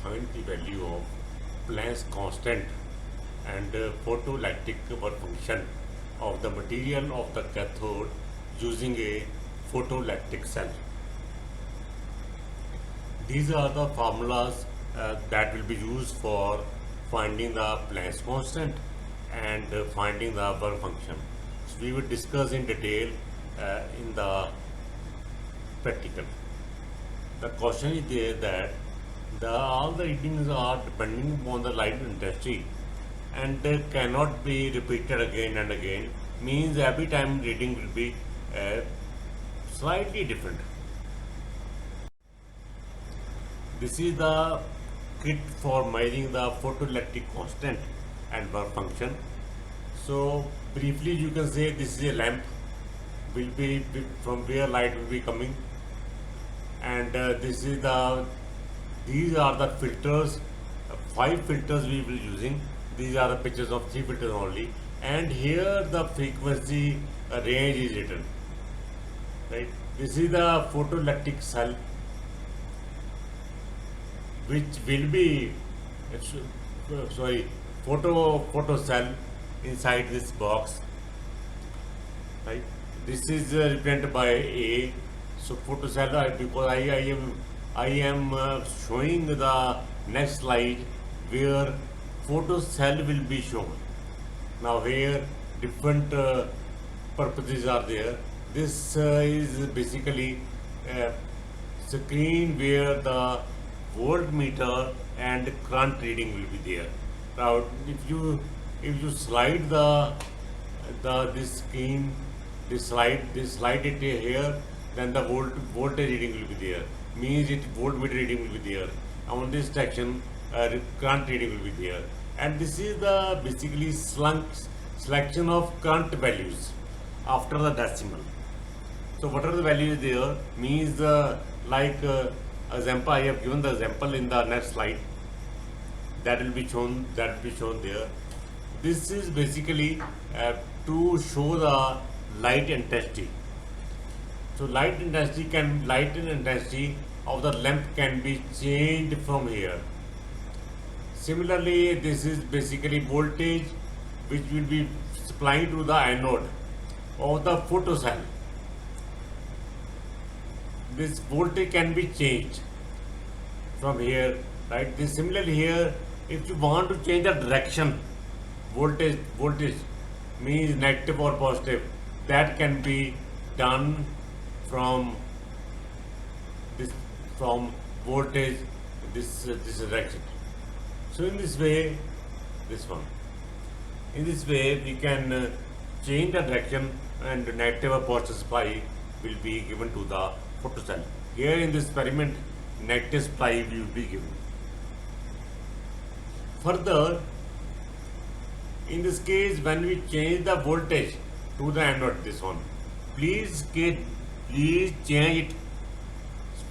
find the value of Planck's constant and photoelectric work function of the material of the cathode using a photoelectric cell. These are the formulas that will be used for finding the Planck's constant and finding the work function. So we will discuss in detail in the practical. The question is there that all the readings are depending upon the light intensity and cannot be repeated again and again, means every time reading will be uh, slightly different. This is the kit for measuring the photoelectric constant and work function. So briefly you can say this is a lamp, will be from where light will be coming, and these are the filters, 5 filters we will be using. These are the pictures of 3 filters only, and here the frequency range is written, right? This is the photoelectric cell which will be sorry, photo cell inside this box, right? This is represented by A. So photocell, because I am showing the next slide where photocell will be shown. Now here different purposes are there. This is basically a screen where the voltmeter and current reading will be there. Now if you slide this screen, slide it here, then the voltage reading will be there. Means it voltmeter reading will be there. On this section, current reading will be there. And this is the basically selection of current values after the decimal. So what are the values there? Means example, I have given the example in the next slide. That will be shown there. This is basically to show the light intensity. So light intensity of the lamp can be changed from here. Similarly, this is basically voltage which will be supplying to the anode of the photocell. This voltage can be changed from here, right? Similarly here, if you want to change the direction, voltage means negative or positive, that can be done from voltage this direction. So in this way, we can change the direction, and negative or positive supply will be given to the photocell. Here in this experiment, negative supply will be given. Further, in this case, when we change the voltage to the anode, this one, please change it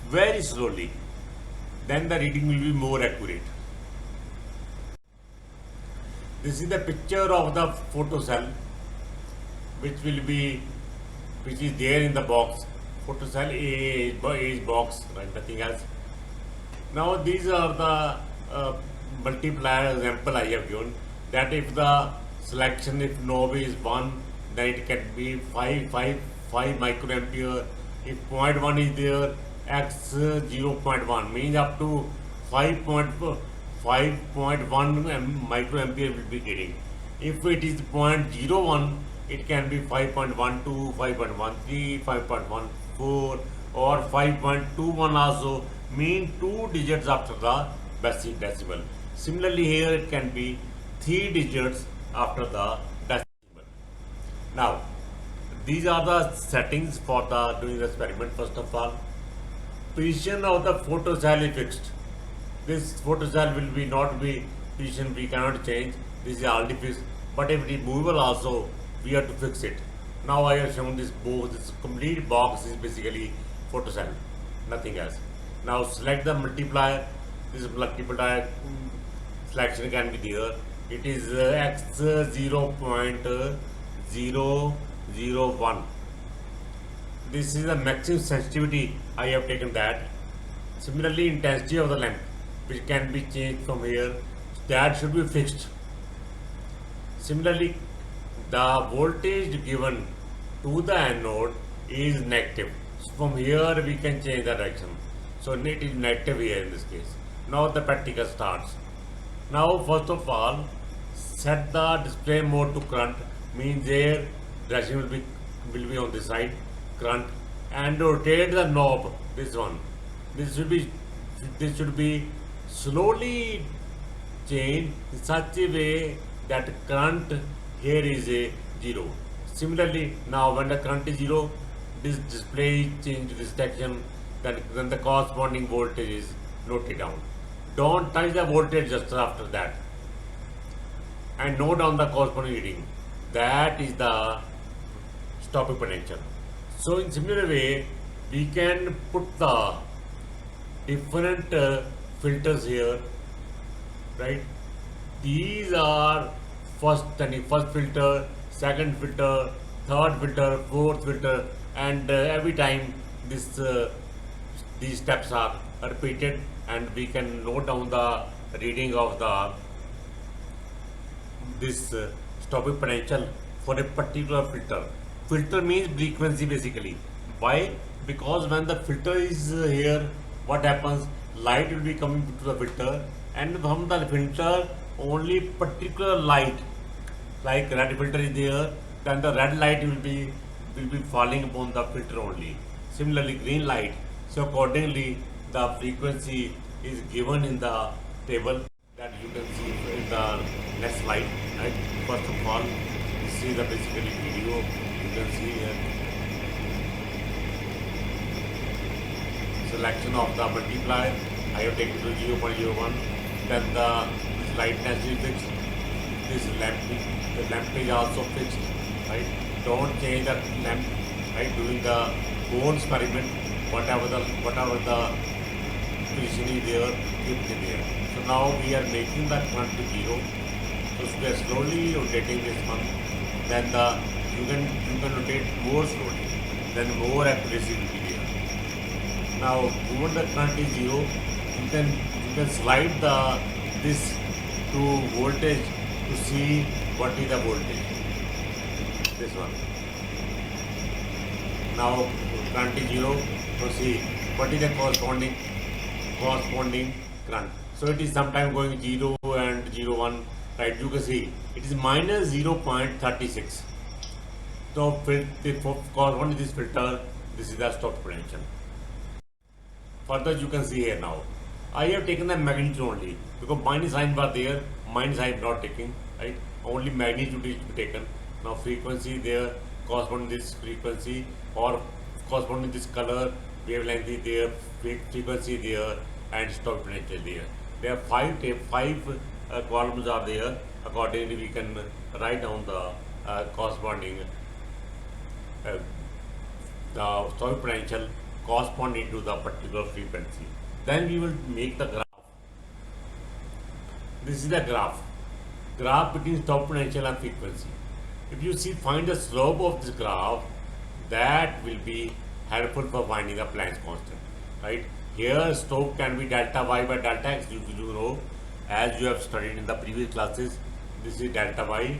very slowly. Then the reading will be more accurate. This is the picture of the photocell, which is there in the box. Photocell A is box, right? Nothing else. Now these are the multiplier example I have given. That if the selection, if knob is 1, then it can be 5 microampere. If 0.1 is there, x 0.1 means up to 5.1 microampere will be getting. If it is 0.01, it can be 5.12, 5.13, 5.14 or 5.21 also, mean 2 digits after the basic decimal. Similarly here it can be 3 digits after the decimal. Now these are the settings for doing the experiment. First of all, position of the photocell is fixed. This photocell will not be position, we cannot change. This is already fixed. But if removable also, we have to fix it. Now I have shown this box. This complete box is basically photocell, nothing else. Now select the multiplier. This multiplier selection can be there. It is x 0.001. This is the maximum sensitivity. I have taken that. Similarly, intensity of the lamp. which can be changed from here, that should be fixed. Similarly, the voltage given to the anode is negative. So from here we can change the direction. So it is negative here in this case. Now the practical starts. Now first of all, set the display mode to current, means there direction will be on this side, current, and rotate the knob, this one. This should be slowly changed in such a way that current here is a 0. Similarly, now when the current is 0, this display change to this section, then the corresponding voltage is noted down. Don't touch the voltage just after that, and note down the corresponding reading. That is the stopping potential. So in similar way, we can put the different filters here, right? These are first filter, second filter, third filter, fourth filter, and every time this these steps are repeated, and we can note down the reading of the this stopping potential for a particular filter. Filter means frequency basically. Why? Because when the filter is here, what happens? Light will be coming to the filter, and from the filter only particular light, like red filter is there, then the red light will be falling upon the filter only. Similarly, green light. So accordingly, the frequency is given in the table that you can see in the next slide. Right? First of all, this is the basically video. You can see here selection of the multiplier. I have taken to 0.01. Then the lightness is fixed. This the lamp is also fixed. Right? Don't change the lamp. Right? During the whole experiment, whatever the position is there, keep it there. So now we are making the current to 0. So we are slowly rotating this one. Then you can rotate more slowly. Then more accuracy will be there. Now when the current is 0, you can slide this to voltage to see what is the voltage. This one. Now current is 0. So see what is the corresponding current. So it is sometime going 0 and 0.1. Right, you can see it is minus 0.36. So corresponding to this filter, this is the stop potential. Further, you can see here now. I have taken the magnitude only because minus sign was there. Minus I am not taking. Right, only magnitude is to be taken. Now frequency there, corresponding this frequency or corresponding this color, wavelength is there, frequency there, and stop potential there. There are five columns are there. Accordingly, we can write down the corresponding the stop potential corresponding to the particular frequency. Then we will make the graph. This is the graph between stop potential and frequency. If you find the slope of this graph, that will be helpful for finding the Planck's constant. Right? Here, slope can be delta y by delta x. You know, as you have studied in the previous classes, this is delta y,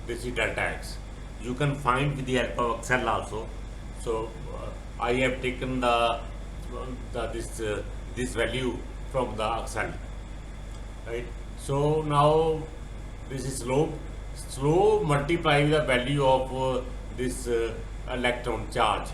this is delta x. You can find with the help of Excel also. So I have taken this value from the Excel. Right? So now this is slope. Slope multiply the value of this electron charge.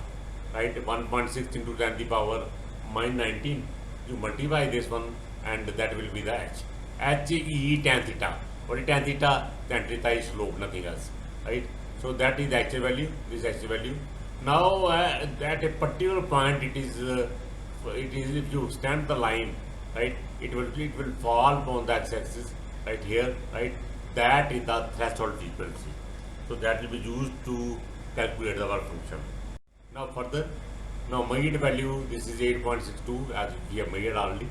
Right? 1.6 into 10 to the power minus 19. You multiply this one, and that will be the h. H is tan theta. What is tan theta? Tan theta is slope, nothing else. Right? So that is the actual value. This is actual value. Now at a particular point, it is if you stand the line, right? It will fall on the x-axis right here. Right? That is the threshold frequency. So that will be used to calculate the work function. Now further. Now measured value, this is 8.62 as we have measured already.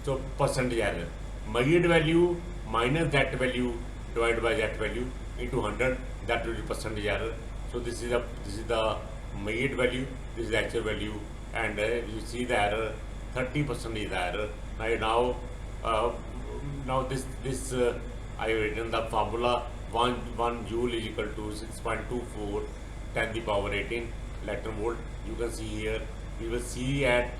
So percentage error. Measured value minus that value divided by that value into 100, that will be percentage error. So this is the measured value, this is the actual value, and you see the error 30% is error. Uh, now this I have written the formula. One joule is equal to 6.24 10 the power 18 electron volt. You can see here. We will see at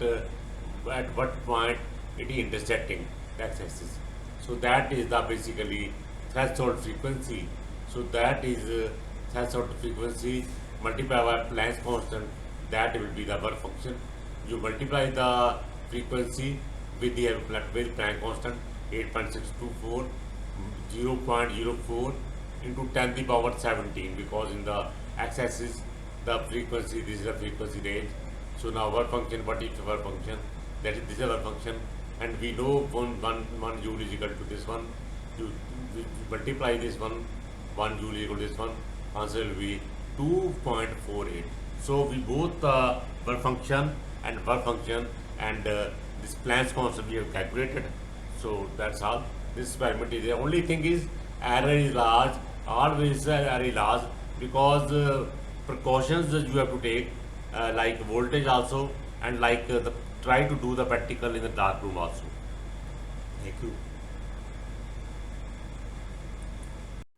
what point it is intersecting the x-axis. So that is the basically threshold frequency. So that is threshold frequency multiplied by Planck's constant. That will be the work function. You multiply the frequency with the with Planck constant 8.624 0.04 into 10 the power 17, because in the x-axis the frequency, this is the frequency range. So now work function, what is the work function? That is, this is our function, and we know one joule is equal to this one. You multiply this one joule is equal to this one. Answer will be 2.48. So we both work function and this Planck's constant we have calculated. So that's all. This experiment is the only thing is error is large. Always error is large, because precautions that you have to take, like voltage also, and like try to do the practical in the dark room also. Thank you.